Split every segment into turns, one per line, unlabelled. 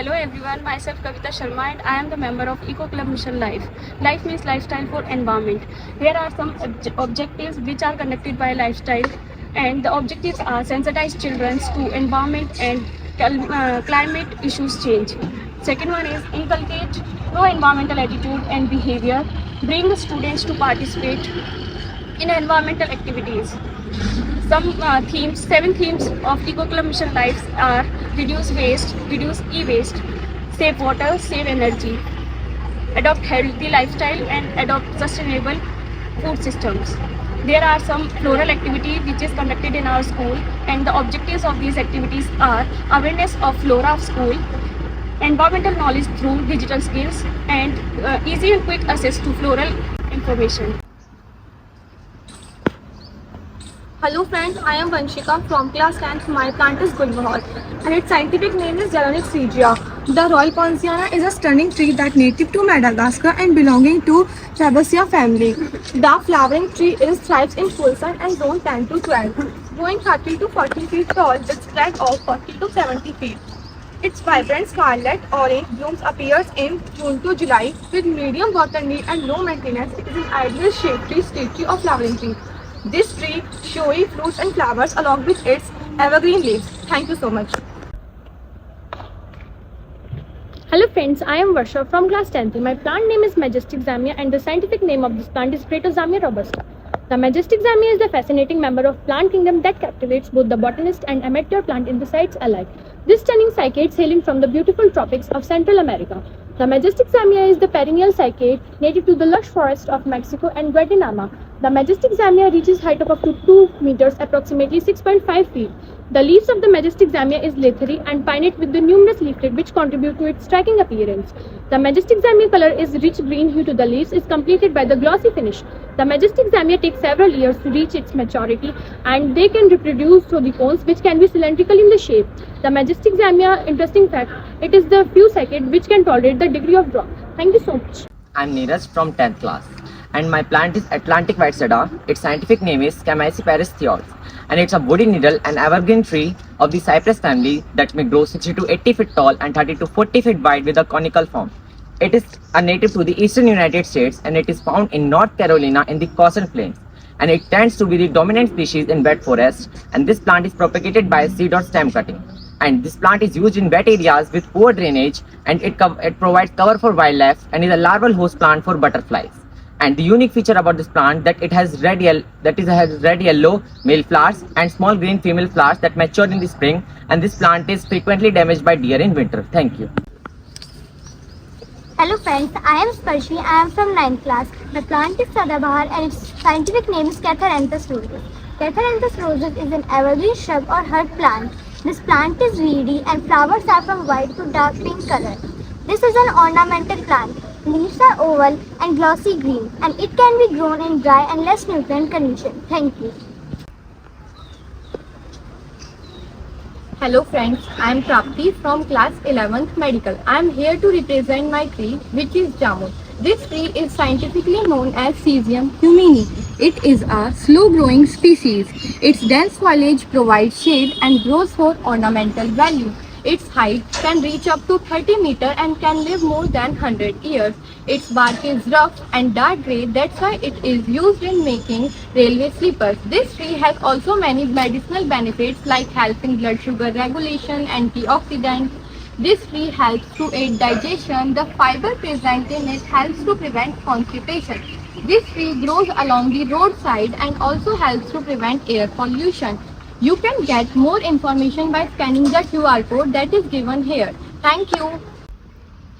Hello everyone, myself Kavita Sharma and I am the member of Eco Club Mission Life. Life means lifestyle for environment. Here are some objectives which are conducted by lifestyle, and the objectives are sensitize children to environment and climate issues change. Second one is inculcate pro-environmental attitude and behavior, bring students to participate in environmental activities. Seven themes of Eco Club Mission Lives are reduce waste, reduce e-waste, save water, save energy, adopt healthy lifestyle and adopt sustainable food systems. There are some floral activity which is conducted in our school, and the objectives of these activities are awareness of flora of school, environmental knowledge through digital skills, and easy and quick access to floral information.
Hello friends, I am Vanshika from class 10th. My plant is Gulbahar and its scientific name is Geronix regia. The Royal Poinciana is a stunning tree that native to Madagascar and belonging to Fabaceae family. The flowering tree thrives in full sun and zone 10 to 12, growing 30 to 40 feet tall with spread of 40 to 70 feet. Its vibrant scarlet orange blooms appears in June to July with medium water need and low maintenance. It is an ideal shade tree, state tree or flowering tree. This tree showy fruits and flowers along with its evergreen leaves. Thank you so much.
Hello friends, I am Varsha from class 10th. My plant name is Majestic Zamia and the scientific name of this plant is Protozamia robusta. The Majestic Zamia is the fascinating member of plant kingdom that captivates both the botanist and amateur plant enthusiasts alike. This stunning cycad hailing from the beautiful tropics of Central America. The Majestic Zamia is the perennial cycad native to the lush forests of Mexico and Guatemala. The Majestic Zamia reaches height of up to 2 meters, approximately 6.5 feet. The leaves of the Majestic Zamia is leathery and pinnate with the numerous leaflets which contribute to its striking appearance. The Majestic Zamia color is rich green hue to the leaves is completed by the glossy finish. The Majestic Zamia takes several years to reach its maturity and they can reproduce through the cones which can be cylindrical in the shape. The Majestic Zamia, interesting fact, it is the few cycad which can tolerate the degree of drought. Thank you so much.
I'm Neeraj from 10th class and my plant is Atlantic White Cedar. Its scientific name is Chamaecyparis thiols and it's a woody needle and evergreen tree of the cypress family that may grow 60 to 80 feet tall and 30 to 40 feet wide with a conical form. It is a native to the eastern United States and it is found in North Carolina in the Carson Plains, and it tends to be the dominant species in wet forests, and this plant is propagated by seed or stem cutting. And this plant is used in wet areas with poor drainage, and it provides cover for wildlife and is a larval host plant for butterflies. And the unique feature about this plant that it has red yellow male flowers and small green female flowers that mature in the spring, and this plant is frequently damaged by deer in winter. Thank you.
Hello friends, I am Sparshi. I am from 9th class. My plant is Sadabahar and its scientific name is Catharanthus roseus. Catharanthus roseus is an evergreen shrub or herb plant. This plant is reedy and flowers are from white to dark pink color. This is an ornamental plant. Leaves are oval and glossy green, and it can be grown in dry and less nutrient conditions. Thank you.
Hello friends, I am Prapti from class 11th medical. I am here to represent my tree which is Jamun. This tree is scientifically known as Cesium humini. It is a slow growing species. Its dense foliage provides shade and grows for ornamental value. Its height can reach up to 30 meters and can live more than 100 years. Its bark is rough and dark grey, that's why it is used in making railway sleepers. This tree has also many medicinal benefits like helping blood sugar regulation, antioxidants. This tree helps to aid digestion. The fiber present in it helps to prevent constipation. This tree grows along the roadside and also helps to prevent air pollution. You can get more information by scanning the QR code that is given here. Thank you.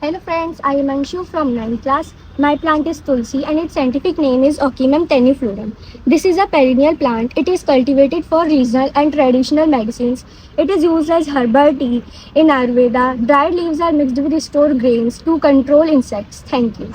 Hello friends, I am Anshu from 9th class. My plant is Tulsi and its scientific name is Ocimum tenuflorum. This is a perennial plant. It is cultivated for regional and traditional medicines. It is used as herbal tea in Ayurveda. Dried leaves are mixed with stored grains to control insects. Thank you.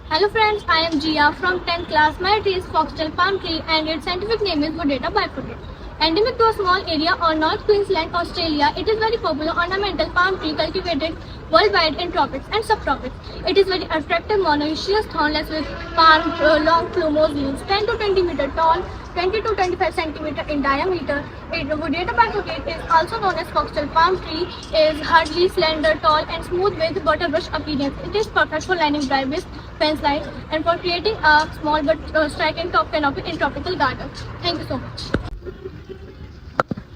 Hello friends, I am Jia from 10th class. My tree is foxtail palm tree and its scientific name is Bodeta bifurcata. Endemic to a small area on North Queensland, Australia, it is very popular ornamental palm tree cultivated worldwide in tropics and subtropics. It is very attractive monoecious thornless with palm long plumose leaves, 10 to 20 meter tall, 20 to 25 centimeter in diameter. Its woody backward is also known as foxtail palm tree. Is hardly slender, tall, and smooth with butterbrush appearance. It is perfect for lining driveways, fence lines, and for creating a small but striking top canopy in tropical gardens. Thank you so much.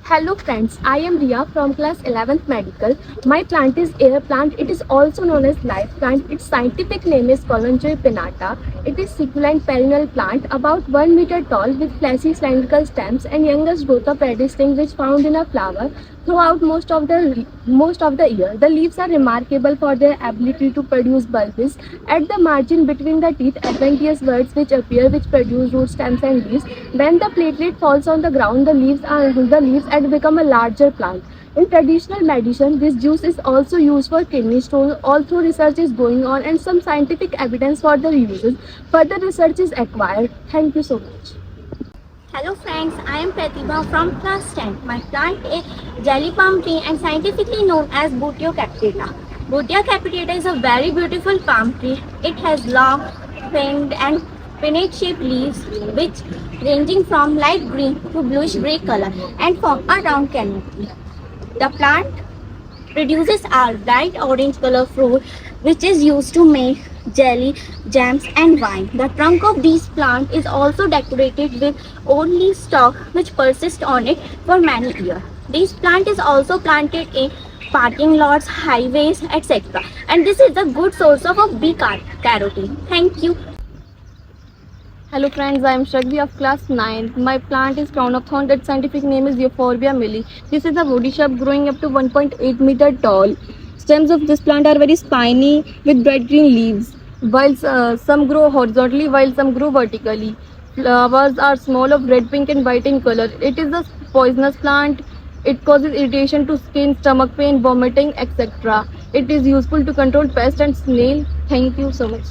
Hello friends, I am Ria from class 11th medical. My plant is air plant. It is also known as live plant. Its scientific name is Kalanchoe pinnata. It is succulent perennial plant about 1 meter tall with fleshy cylindrical stems and youngest growth of pedicellin which found in a flower throughout most of the year. The leaves are remarkable for their ability to produce bulbs at the margin between the teeth, adventitious buds which produce root stems and leaves. When the platelet falls on the ground, the leaves and become a larger plant. In traditional medicine, this juice is also used for kidney stones. Although research is going on and some scientific evidence for their uses, further research is acquired. Thank you so much.
Hello friends, I am Pratibha from class 10. My plant is jelly palm tree and scientifically known as Buteo capitata. Buteo capitata is a very beautiful palm tree. It has long, pinned and pinnate-shaped leaves which ranging from light green to bluish grey color and form a round canopy. The plant produces a bright orange color fruit which is used to make jelly, jams and wine. The trunk of these plants is also decorated with old leaf stalk which persist on it for many years. This plant is also planted in parking lots, highways, etc. And this is a good source of a beta-carotene. Thank you.
Hello friends, I am Shagvi of class 9. My plant is crown of thorn. Its scientific name is Euphorbia milli. This is a woody shrub growing up to 1.8 meter tall. Stems of this plant are very spiny with bright green leaves. While some grow horizontally, while some grow vertically. Flowers are small of red, pink and white in color. It is a poisonous plant. It causes irritation to skin, stomach pain, vomiting, etc. It is useful to control pests and snail. Thank you so much.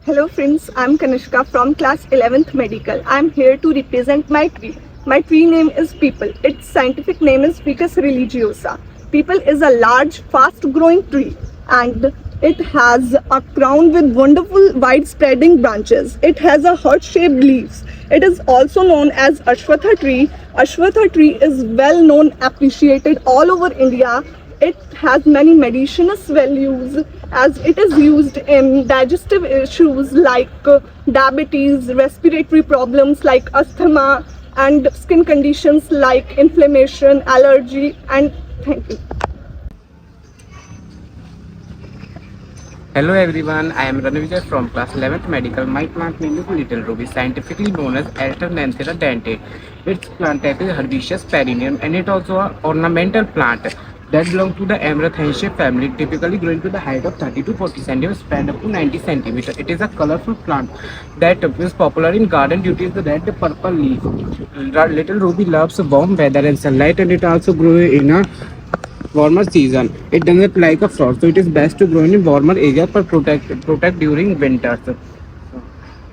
Hello friends, I am Kanishka from class 11th medical. I am here to represent my tree. My tree name is Peepal. Its scientific name is Ficus religiosa. Peepal is a large, fast-growing tree and it has a crown with wonderful wide-spreading branches. It has a heart-shaped leaves. It is also known as Ashwatha tree. Ashwatha tree is well known, appreciated all over India. It has many medicinal values as it is used in digestive issues like diabetes, respiratory problems like asthma and skin conditions like inflammation, allergy and thank you.
Hello everyone, I am Ranvijay from class 11th medical. My plant name is Little Ruby, scientifically known as Alternanthera dente. Its plant type is herbaceous perennial and it also an ornamental plant that belongs to the Amaranthaceae family, typically growing to the height of 30 to 40 cm, spread up to 90 cm. It is a colorful plant that is popular in garden due to the red purple leaf. Little Ruby loves warm weather and sunlight and it also grows in a warmer season. It doesn't like a frost, so it is best to grow in warmer areas but protect during winters.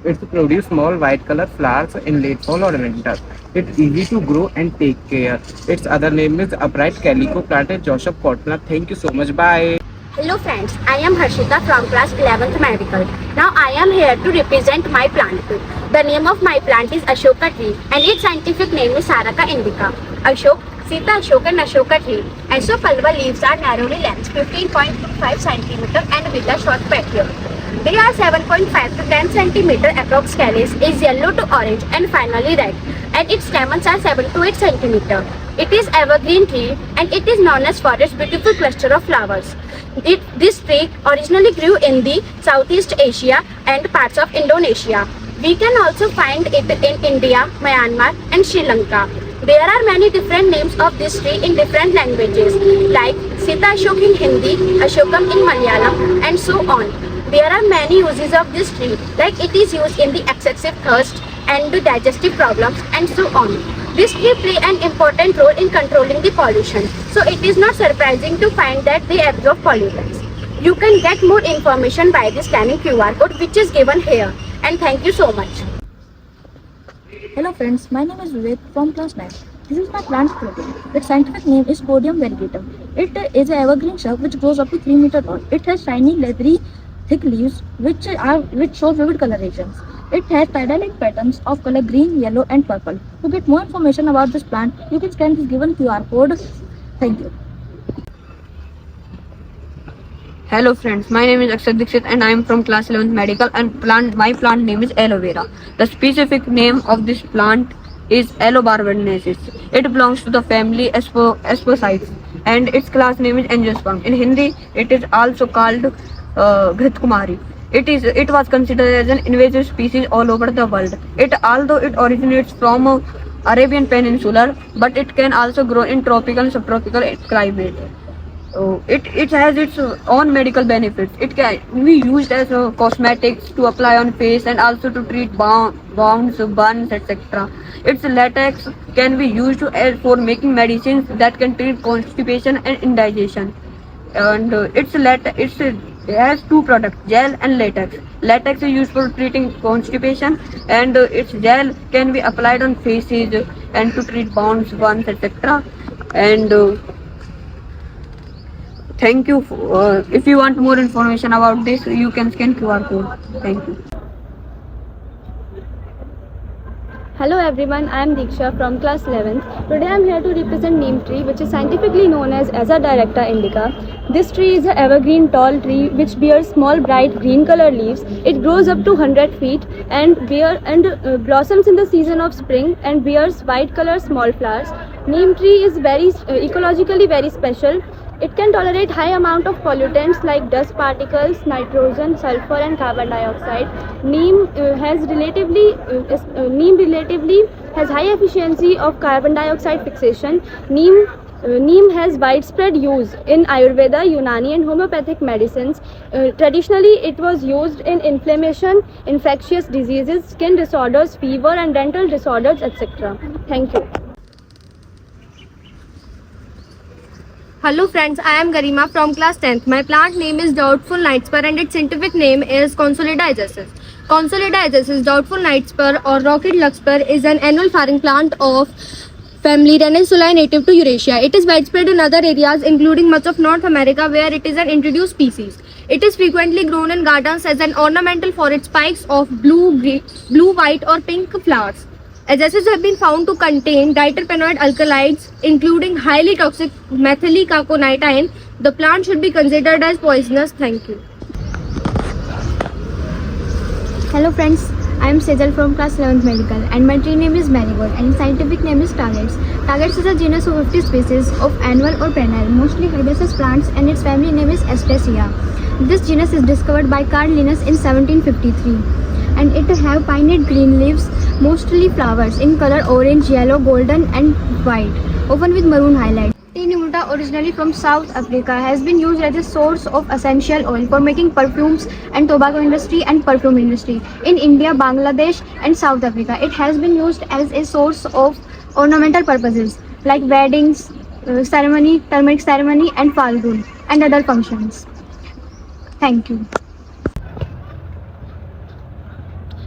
It produces small white color flowers in late fall or winter. It's easy to grow and take care. Its other name is upright calico plant at Joseph Kotler. Thank you so much. Bye.
Hello friends, I am Harshita from class 11th medical. Now I am here to represent my plant. The name of my plant is Ashoka tree and its scientific name is Saraka indica. Ashok, Sita Ashoka and Ashoka tree. Asopalva leaves are narrowly length 15.25 cm and with a short petiole. They are 7.5 to 10 cm approx callus is yellow to orange and finally red and its stamens are 7 to 8 cm. It is evergreen tree and it is known as for its beautiful cluster of flowers. This tree originally grew in the Southeast Asia and parts of Indonesia. We can also find it in India, Myanmar and Sri Lanka. There are many different names of this tree in different languages like Sita Ashok in Hindi, Ashokam in Malayalam and so on. There are many uses of this tree like it is used in the excessive thirst and the digestive problems and so on. This tree play an important role in controlling the pollution. So it is not surprising to find that they absorb pollutants. You can get more information by the scanning QR code which is given here. And thank you so much.
Hello friends, my name is Vivek from class 9. This is my plant protein. Its scientific name is Podium variegatum. It is an evergreen shrub which grows up to 3 meters tall. It has shiny, leathery, thick leaves which show vivid colorations. It has tidal patterns of color green, yellow, and purple. To get more information about this plant, you can scan this given QR code. Thank you.
Hello friends, my name is Akshat Dixit and I am from class 11th medical and my plant name is aloe vera. The specific name of this plant is Aloe barbadensis. It belongs to the family Aspergillosis and its class name is Angiosperm. In Hindi, it is also called Ghritkumari. It was considered as an invasive species all over the world. Although it originates from Arabian Peninsula, but it can also grow in tropical and subtropical climate. It has its own medical benefits. It can be used as cosmetics to apply on face and also to treat wounds, burns, etc. Its latex can be used for making medicines that can treat constipation and indigestion. And it has two products, gel and latex. Latex is used for treating constipation and its gel can be applied on faces and to treat burns, etc. And thank you. If you want more information about this, you can scan QR code. Thank you.
Hello everyone, I am Diksha from class 11th. Today I am here to represent neem tree, which is scientifically known as Aza directa indica. This tree is an evergreen tall tree which bears small bright green color leaves. It grows up to 100 feet and blossoms in the season of spring and bears white color small flowers. Neem tree is very ecologically very special. It can tolerate high amount of pollutants like dust particles, nitrogen, sulfur and carbon dioxide. Neem relatively has high efficiency of carbon dioxide fixation. Neem has widespread use in Ayurveda, Unani and homeopathic medicines. Traditionally, it was used in inflammation, infectious diseases, skin disorders, fever and dental disorders, etc. Thank you.
Hello friends, I am Garima from class 10th. My plant name is Doubtful Nightspur and its scientific name is Consolida agestis. Consolida agestis, Doubtful Nightspur or Rocket Larkspur is an annual flowering plant of family Renensulae native to Eurasia. It is widespread in other areas including much of North America where it is an introduced species. It is frequently grown in gardens as an ornamental for its spikes of blue, white or pink flowers. Agestis have been found to contain diterpenoid alkaloids, including highly toxic methyl-caconitine. The plant should be considered as poisonous. Thank you.
Hello friends, I am Sejal from class 11th medical and my tree name is Marigold and its scientific name is Targets. Targets is a genus of 50 species of annual or perennial, mostly herbaceous plants and its family name is Astraceae. This genus is discovered by Carl Linnaeus in 1753 and it have pinnate green leaves, mostly flowers in color orange, yellow, golden and white, often with maroon highlights. Tea Nuta, originally from South Africa, has been used as a source of essential oil for making perfumes and tobacco industry and perfume industry. In India, Bangladesh and South Africa, it has been used as a source of ornamental purposes like weddings, ceremony, turmeric ceremony and Falgun and other functions. Thank you.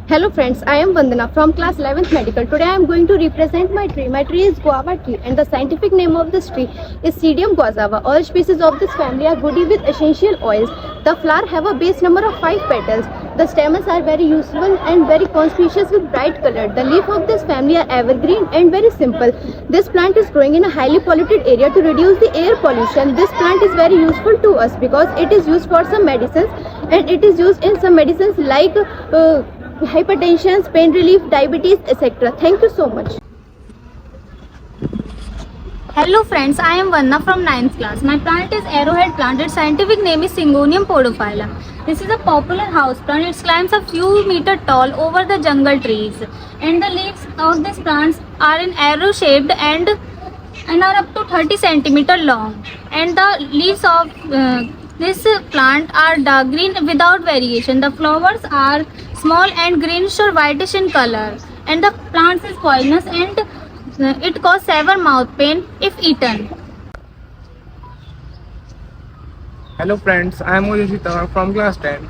Hello friends, I am Vandana from class 11th medical. Today I am going to represent my tree. My tree is guava tree and the scientific name of this tree is Pseudium guazava. All species of this family are goody with essential oils. The flower have a base number of 5 petals. The stamens are very useful and very conspicuous with bright color. The leaf of this family are evergreen and very simple. This plant is growing in a highly polluted area to reduce the air pollution. This plant is very useful to us because it is used for some medicines and it is used in some medicines like hypertension, pain relief, diabetes, etc. Thank you so much.
Hello friends, I am Vanna from 9th class. My plant is arrowhead plant. Its scientific name is Syngonium podophyllum. This is a popular house plant. It climbs a few meters tall over the jungle trees. And the leaves of these plants are in arrow shaped and are up to 30 centimeters long. And the leaves of this plant are dark green without variation. The flowers are small and greenish or whitish in color. And the plant is poisonous and it causes severe mouth pain if eaten.
Hello friends, I am Udit from class 10.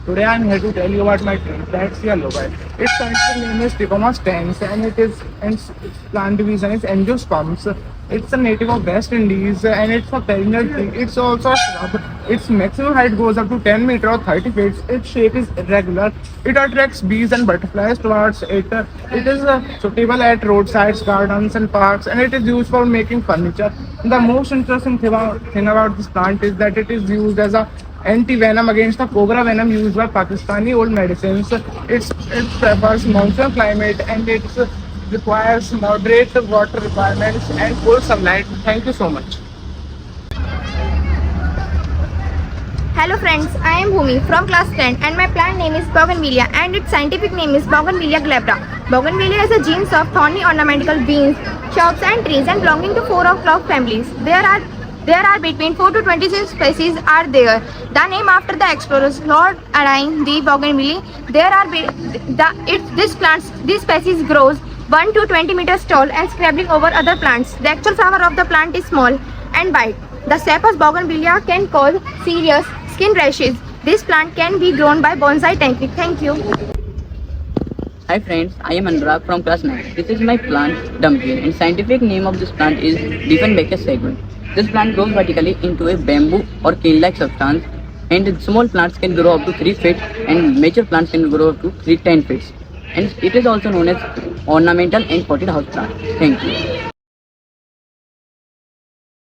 Today I am here to tell you about my tree, that's yellow bird. Its scientific name is Trichoma stans and its plant division is Angiosperms. It's a native of West Indies and it's a perennial tree. It's also a shrub Its maximum height goes up to 10 meters or 30 feet. Its shape is irregular. It attracts bees and butterflies towards it. It is suitable at roadsides, gardens, and parks, and it is used for making furniture. The most interesting thing about this plant is that it is used as a anti-venom against the cobra venom used by Pakistani old medicines. It prefers monsoon climate and it requires moderate water requirements and full sunlight. Thank you so much.
Hello friends, I am Bhumi from class 10 and my plant name is Bougainvillea and its scientific name is Bougainvillea glabra. Bougainvillea is a genus of thorny ornamental beans, shrubs and trees and belonging to 4 of cloud families. There are between 4 to 26 species are there. The name after the explorers Lord Alain de Bougainville. This species grows 1 to 20 meters tall and scrabbling over other plants. The actual flower of the plant is small and white. The sap of Bougainvillea can cause serious skin rashes. This plant can be grown by bonsai technique. Thank you.
Hi friends, I am Anurag from class 9. This is my plant dumpling and scientific name of this plant is Dieffenbachia saguin. This plant grows vertically into a bamboo or cane-like substance and small plants can grow up to 3 feet and mature plants can grow up to 10 feet. And it is also known as ornamental and potted house plant. Thank you.